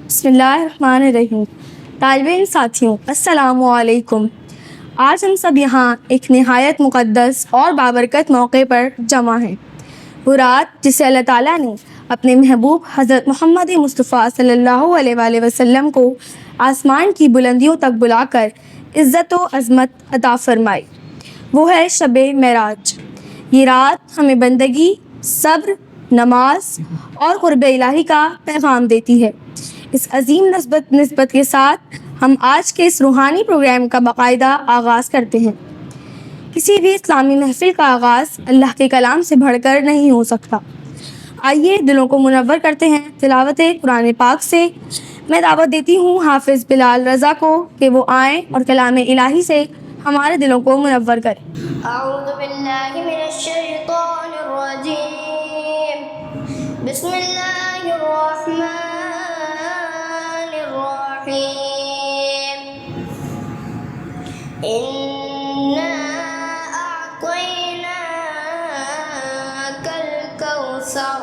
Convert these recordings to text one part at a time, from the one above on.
بسم اللہ الرحمن الرحیم۔ طالب علم ساتھیوں، السلام علیکم۔ آج ہم سب یہاں ایک نہایت مقدس اور بابرکت موقع پر جمع ہیں۔ وہ رات جسے اللہ تعالیٰ نے اپنے محبوب حضرت محمد مصطفیٰ صلی اللہ علیہ وآلہ وسلم کو آسمان کی بلندیوں تک بلا کر عزت و عظمت عطا فرمائی، وہ ہے شب معراج۔ یہ رات ہمیں بندگی، صبر، نماز اور قرب الہی کا پیغام دیتی ہے۔ اس عظیم نسبت کے ساتھ ہم آج کے اس روحانی پروگرام کا باقاعدہ آغاز کرتے ہیں۔ کسی بھی اسلامی محفل کا آغاز اللہ کے کلام سے بڑھ کر نہیں ہو سکتا۔ آئیے دلوں کو منور کرتے ہیں تلاوت قرآن پاک سے۔ میں دعوت دیتی ہوں حافظ بلال رضا کو کہ وہ آئیں اور کلام الہی سے ہمارے دلوں کو منور کریں۔ اعوذ باللہ من الشیطان الرجیم، بسم اللہ الرحمن الرحیم، انا اعطیناک الکوثر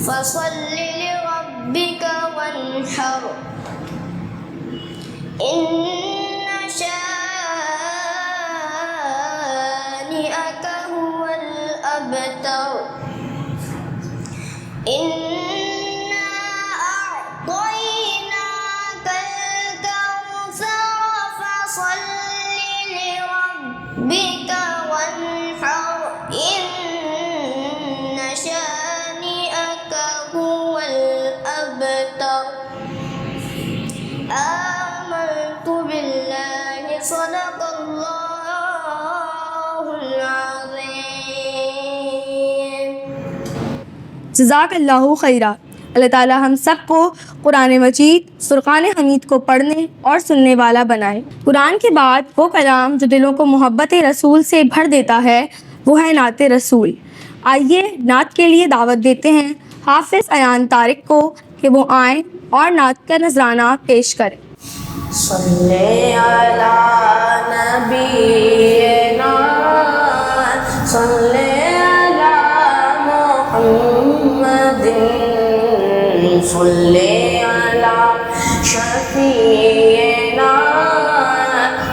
فصل لربک وانحر، ان شانئک هو الابتر، انا اعطیناک الکوثر فصل لربک وانحر، ان شانئک هو الابتر۔ آمنت باللہ صدق اللہ العظیم۔ جزاک اللہ خیرہ۔ اللہ تعالیٰ ہم سب کو قرآن مجید فرقان حمید کو پڑھنے اور سننے والا بنائے۔ قرآن کے بعد وہ کلام جو دلوں کو محبت رسول سے بھر دیتا ہے وہ ہے نعت رسول۔ آئیے نعت کے لیے دعوت دیتے ہیں حافظ ایان طارق کو کہ وہ آئیں اور نعت کا نذرانہ پیش کریں۔ صلی علی نبینا، صلی علی محمد، صلی علی شفیعنا،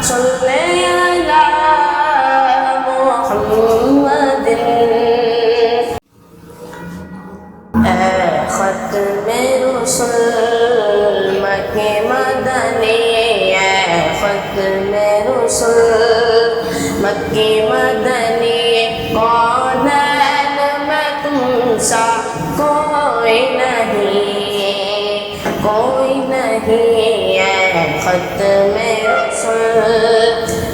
صلی علی محمد۔ اے ختم رسل مکہ مدنی، اے ختم رسل مکہ مدنی، کونین میں تم سا کوئی نہیں، کوئی نہیں، اے ختم رسل،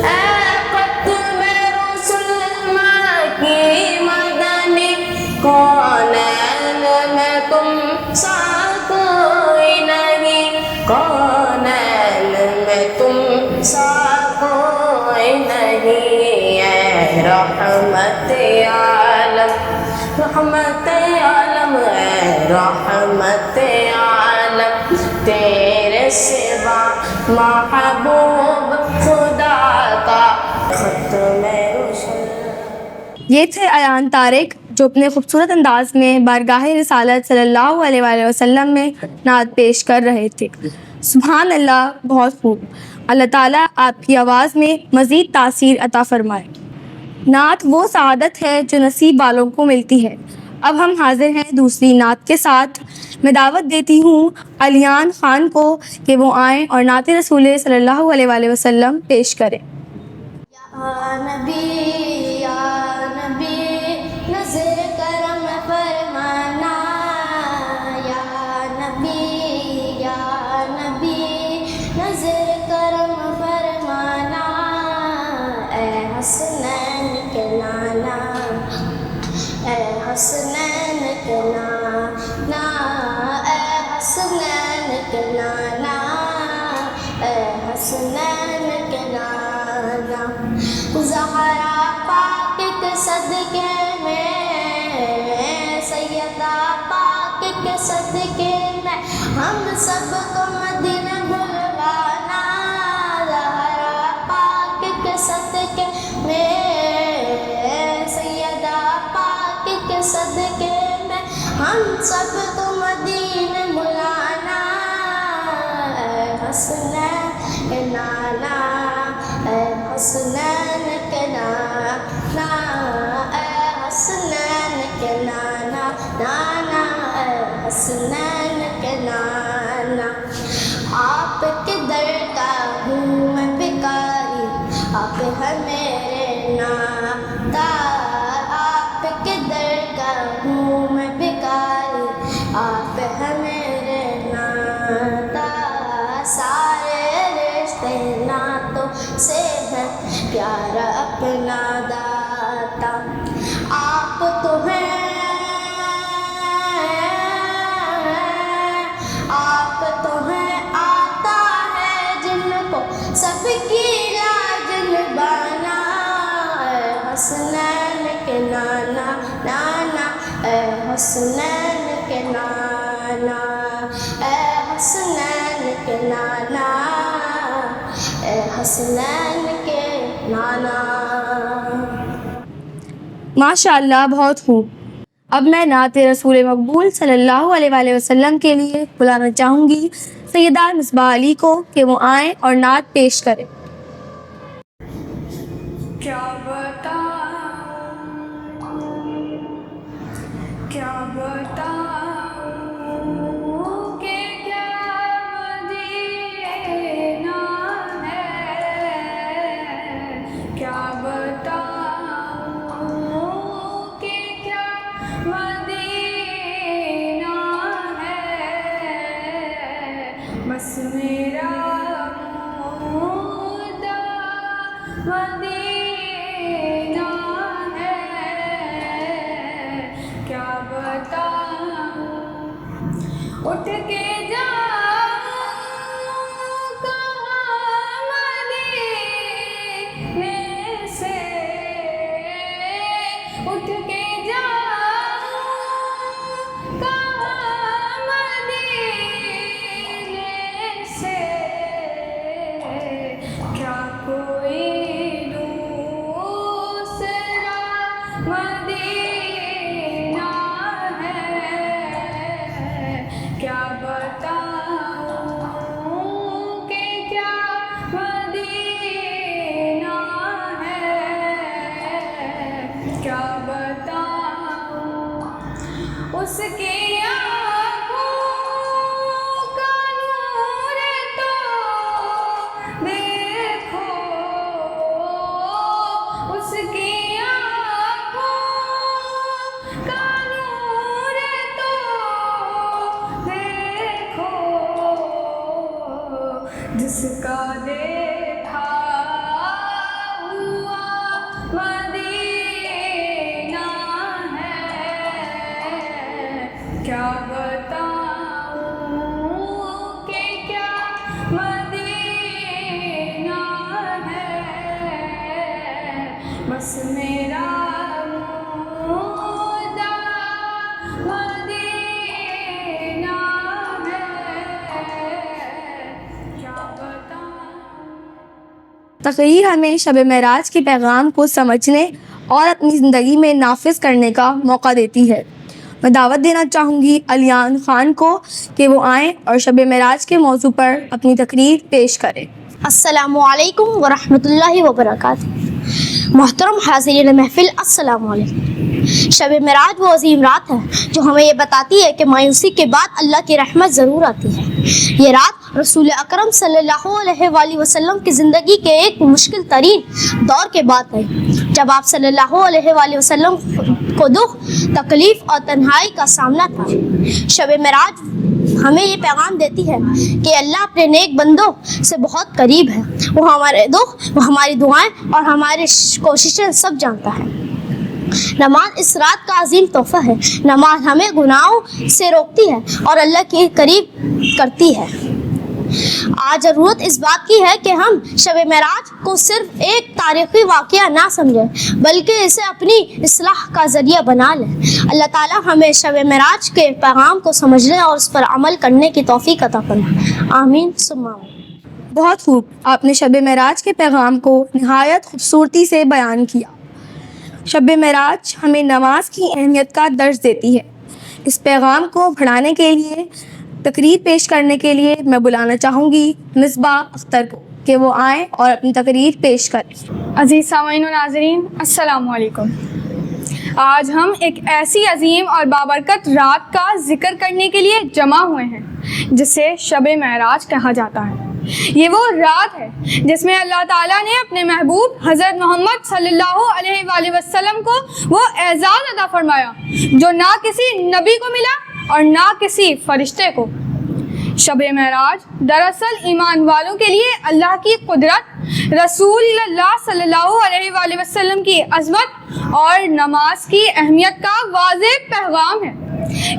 اے ختم رسل مکہ مدنی، کونین میں تم سا کوئی نہیں، کونین میں تم سا کوئی نہیں، اے رحمت عالم، رحمت عالم، اے رحمت عالم، تیرے سوا محبوب خدا کا ختم رسول۔ یہ تھے ایان طارق جو اپنے خوبصورت انداز میں بارگاہ رسالت صلی اللہ علیہ وآلہ وسلم میں نعت پیش کر رہے تھے۔ سبحان اللہ، بہت خوب۔ اللہ تعالیٰ آپ کی آواز میں مزید تاثیر عطا فرمائے۔ نعت وہ سعادت ہے جو نصیب والوں کو ملتی ہے۔ اب ہم حاضر ہیں دوسری نعت کے ساتھ۔ میں دعوت دیتی ہوں علیان خان کو کہ وہ آئیں اور نعت رسول صلی اللہ علیہ وآلہ وسلم پیش کریں۔ یا نبی، یا نبی، نظر کرم فرمانا، یا نبی، یا نبی، نظر کرم فرمانا، اے حسنین کے نانا، اے حسنین کے نانا، اے حسنین کے نانا، اے حسنین کے نانا، زہرا پاک کے صدقے میں، سیدہ پاک کے صدقے میں ہم سب کو مدینہ بلوانا، زہرا پاک کے صدقے میں، سیدہ پاک کے صدقے میں ہم سب کو مدینہ کی لاج نبھانا، اے حسنین کے نانا نانا، اے حسنین کے نانا، اے حسنین کے نانا، اے حسنین کے نانا۔ ماشاء اللہ، بہت خوب۔ اب میں نعت رسول مقبول صلی اللہ علیہ وآلہ وسلم کے لیے بلانا چاہوں گی سیدہ مصباح علی کو کہ وہ آئیں اور نعت پیش کریں۔ کیا بتاؤں کہ کیا مدینہ ہے، کیا بتاؤں کہ کیا مدینہ ہے، بس میرا مدعا مدینہ ہے، کیا بتاؤں اٹھ کے جاؤں کہاں مدینے سے، اٹھ کے جاؤں کہاں مدینے سے، کیا کوئی دوسرا مدینہ ہے، کیا بتاؤں کہ کیا مدینہ ہے، کیا بتاؤں اس کی آنکھوں کا نور تو دیکھو، اس کی آنکھوں کا نور تو دیکھو، جس کا دیکھا ہوا مدینہ ہے، کیا بتاؤں کہ کیا مدینہ ہے، بس میرا مدعا مدینہ ہے، کیا بتاؤں۔ تقریر ہمیں شب معراج کے پیغام کو سمجھنے اور اپنی زندگی میں نافذ کرنے کا موقع دیتی ہے۔ میں دعوت دینا چاہوں گی علیان خان کو کہ وہ آئیں اور شب معراج کے موضوع پر اپنی تقریر پیش کریں۔ السلام علیکم ورحمۃ اللہ وبرکاتہ۔ محترم حاضرین محفل، السلام علیکم۔ شب معراج وہ عظیم رات ہے جو ہمیں یہ بتاتی ہے کہ مایوسی کے بعد اللہ کی رحمت ضرور آتی ہے۔ یہ رات رسول اکرم صلی اللہ علیہ وآلہ وسلم کی زندگی کے ایک مشکل ترین دور کے بعد ہے، جب آپ صلی اللہ علیہ وآلہ وسلم کو دکھ، تکلیف اور تنہائی کا سامنا تھا۔ شب معراج ہمیں یہ پیغام دیتی ہے کہ اللہ اپنے نیک بندوں سے بہت قریب ہے، وہ ہمارے دکھ، وہ ہماری دعائیں اور ہماری کوششیں سب جانتا ہے۔ نماز اس رات کا عظیم تحفہ ہے۔ نماز ہمیں گناہوں سے روکتی ہے اور اللہ کے قریب کرتی ہے۔ آج ضرورت اس بات کی ہے کہ ہم شب معراج کو صرف ایک تاریخی واقعہ نہ سمجھیں بلکہ اسے اپنی اصلاح کا ذریعہ بنا لیں۔ اللہ تعالیٰ ہمیں شب معراج کے پیغام کو سمجھنے اور اس پر عمل کرنے کی توفیق عطا فرمائے، آمین ثم آمین۔ بہت خوب، آپ نے شب معراج کے پیغام کو نہایت خوبصورتی سے بیان کیا۔ شب معراج ہمیں نماز کی اہمیت کا درس دیتی ہے۔ اس پیغام کو بڑھانے کے لیے تقریر پیش کرنے کے لیے میں بلانا چاہوں گی مصباح اختر کو کہ وہ آئیں اور اپنی تقریر پیش کریں۔ عزیز سامعین و ناظرین، السلام علیکم۔ آج ہم ایک ایسی عظیم اور بابرکت رات کا ذکر کرنے کے لیے جمع ہوئے ہیں جسے شب معراج کہا جاتا ہے۔ یہ وہ رات ہے جس میں اللہ تعالیٰ نے اپنے محبوب حضرت محمد صلی اللہ علیہ وآلہ وسلم کو وہ اعزاز عطا فرمایا جو نہ کسی نبی کو ملا اور نہ کسی فرشتے کو۔ شب معراج دراصل ایمان والوں کے لیے اللہ کی قدرت، رسول اللہ صلی اللہ علیہ وآلہ وسلم کی عظمت اور نماز کی اہمیت کا واضح پیغام ہے۔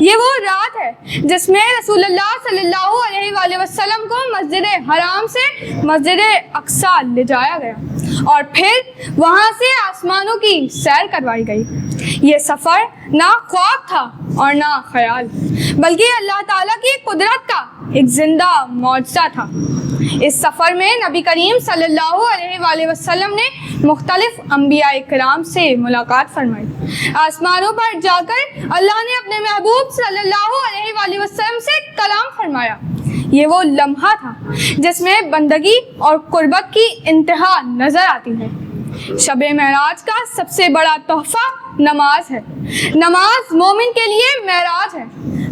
یہ وہ رات ہے جس میں رسول اللہ صلی اللہ علیہ وآلہ وسلم کو مسجد حرام سے مسجد اقصیٰ لے جایا گیا اور پھر وہاں سے آسمانوں کی سیر کروائی گئی۔ یہ سفر نہ خواب تھا اور نہ خیال، بلکہ اللہ تعالیٰ کی قدرت کا ایک زندہ معجزہ تھا۔ اس سفر میں نبی کریم صلی اللہ علیہ وآلہ وسلم نے مختلف انبیاء کرام سے ملاقات فرمائی۔ آسمانوں پر جا کر اللہ نے اپنے محبوب صلی اللہ علیہ وآلہ وسلم سے کلام فرمایا۔ یہ وہ لمحہ تھا جس میں بندگی اور قربت کی انتہا نظر آتی ہے۔ شب معراج کا سب سے بڑا تحفہ نماز ہے۔ نماز مومن کے لیے معراج ہے۔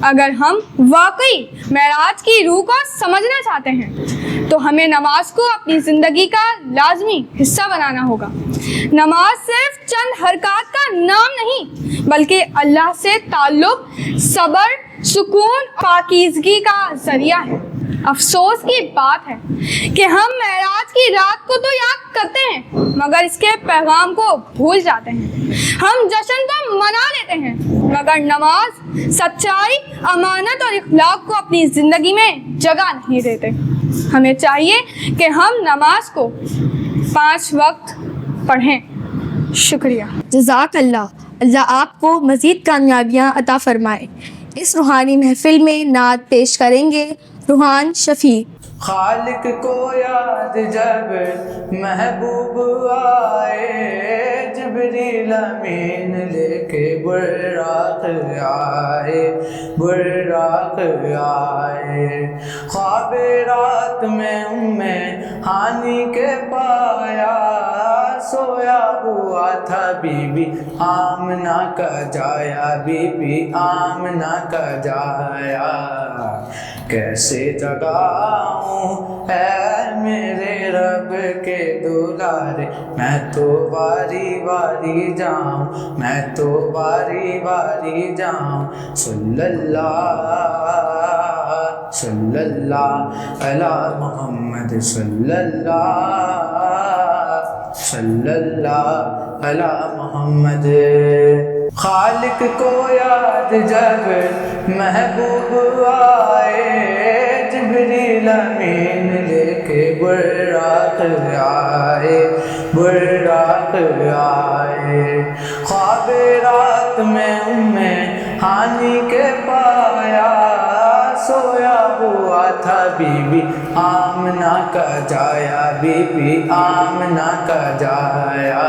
اگر ہم واقعی معراج کی روح کو سمجھنا چاہتے ہیں تو ہمیں نماز کو اپنی زندگی کا لازمی حصہ بنانا ہوگا۔ نماز صرف چند حرکات کا نام نہیں، بلکہ اللہ سے تعلق، صبر، سکون، پاکیزگی کا ذریعہ ہے۔ افسوس کی بات ہے کہ ہم معراج کی رات کو تو یاد کرتے ہیں مگر اس کے پیغام کو بھول جاتے ہیں۔ ہم جشن تو منا لیتے ہیں مگر نماز، سچائی، امانت اور اخلاق کو اپنی زندگی میں جگہ نہیں دیتے۔ ہمیں چاہیے کہ ہم نماز کو 5 وقت پڑھیں۔ شکریہ۔ جزاک اللہ آپ کو مزید کامیابیاں عطا فرمائے۔ اس روحانی محفل میں نعت پیش کریں گے روحان شفیع۔ خالق کو یاد جب محبوب آئے، جبریل امین لے کے براق آئے، براق آئے۔ خواب رات میں ہانی کے پایا، سویا ہوا تھا بی بی آمنہ کا جایا، بی بی آمنہ کا جایا۔ کیسے جگاؤں اے میرے رب کے دلارے، میں تو باری باری جاؤں، میں تو باری باری جاؤں۔ صلی اللہ علی محمد، صلی اللہ علی محمد۔ خالق کو یاد جب محبوب آئے، جبریل امین لے کے براق آئے، براق آئے۔ خواب رات میں ہانی کے پایا، سویا ہوا تھا بی بی آمنہ کا جایا، بی بی آمنہ کا جایا۔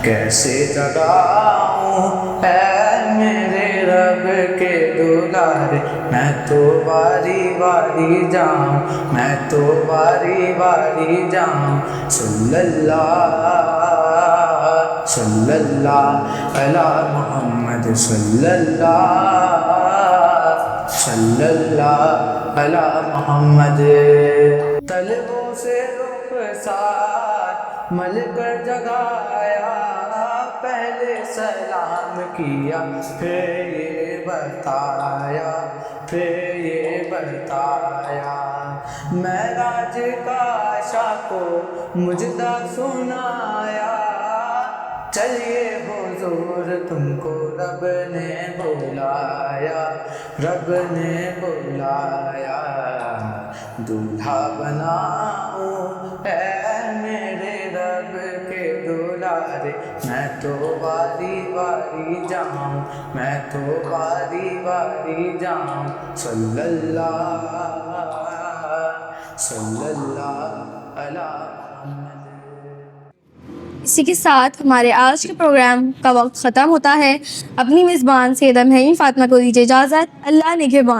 کیسے جگاؤں اے میرے رب کے دلارے، میں تو باری باری جاؤں، میں تو باری باری جاؤں۔ صلی اللہ علی محمد، صلی اللہ علی محمد۔ طلبوں سے رخسار مل کر جگایا، پہلے سلام کیا پھر یہ بتایا، پھر یہ بتایا۔ معراج کا عشاء کو مجدہ سنایا، چلیے حضور تم کو رب نے بلایا، رب نے بلایا۔ دولہا بناؤں اے میرے رب کے دلارے، میں تو باری باری جاؤں، میں تو باری باری جاؤں۔ صلی اللہ علی محمد۔ اسی کے ساتھ ہمارے آج کے پروگرام کا وقت ختم ہوتا ہے۔ اپنی میزبان سیدہ مہین فاطمہ کو دیجیے اجازت۔ اللہ نگہبان۔